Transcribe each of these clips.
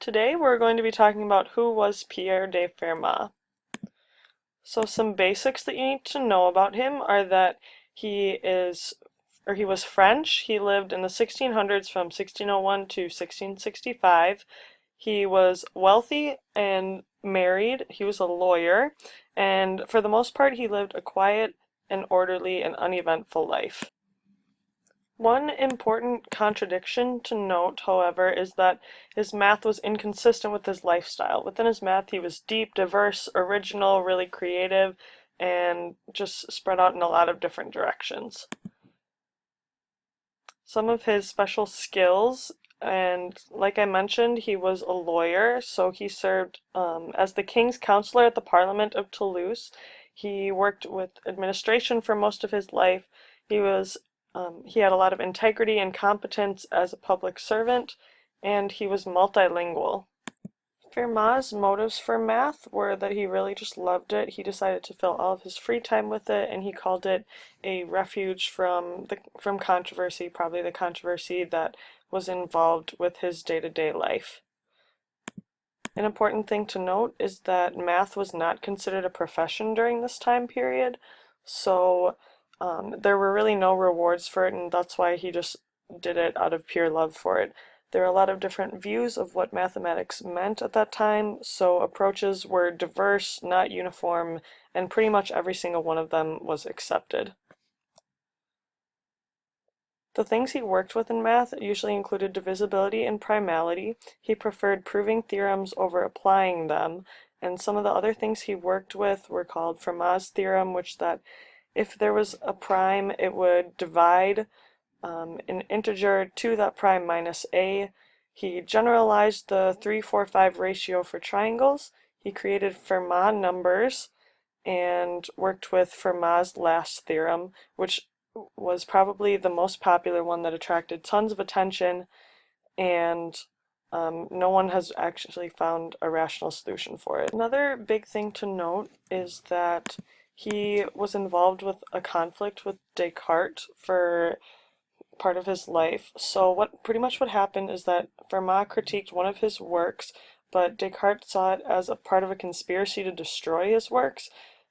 Today we're going to be talking about who was Pierre de Fermat. So some basics that you need to know about him are that he was French. He lived in the 1600s from 1601 to 1665. He was wealthy and married. He was a lawyer, and for the most part he lived a quiet and orderly and uneventful life. One important contradiction to note, however, is that his math was inconsistent with his lifestyle. Within his math, he was deep, diverse, original, really creative, and just spread out in a lot of different directions. Some of his special skills, and like I mentioned, he was a lawyer, so he served as the king's counselor at the Parliament of Toulouse. He worked with administration for most of his life. He had a lot of integrity and competence as a public servant, and he was multilingual. Fermat's motives for math were that he really just loved it. He decided to fill all of his free time with it, and he called it a refuge from controversy, probably the controversy that was involved with his day-to-day life. An important thing to note is that math was not considered a profession during this time period, so there were really no rewards for it, and that's why he just did it out of pure love for it. There are a lot of different views of what mathematics meant at that time, so approaches were diverse, not uniform, and pretty much every single one of them was accepted. The things he worked with in math usually included divisibility and primality. He preferred proving theorems over applying them, and some of the other things he worked with were called Fermat's theorem, which that if there was a prime, it would divide an integer to that prime minus a. He generalized the 3-4-5 ratio for triangles. He created Fermat numbers and worked with Fermat's last theorem, which was probably the most popular one that attracted tons of attention, and no one has actually found a rational solution for it. Another big thing to note is that he was involved with a conflict with Descartes for part of his life. So pretty much what happened is that Fermat critiqued one of his works, but Descartes saw it as a part of a conspiracy to destroy his works.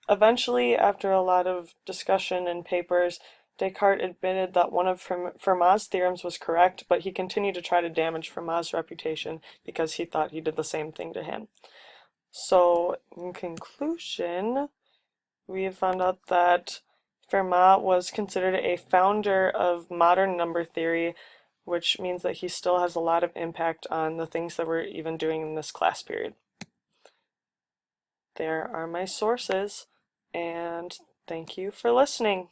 Eventually, after a lot of discussion and papers, Descartes admitted that one of Fermat's theorems was correct, but he continued to try to damage Fermat's reputation because he thought he did the same thing to him. So, in conclusion, we have found out that Fermat was considered a founder of modern number theory, which means that he still has a lot of impact on the things that we're even doing in this class period. There are my sources, and thank you for listening.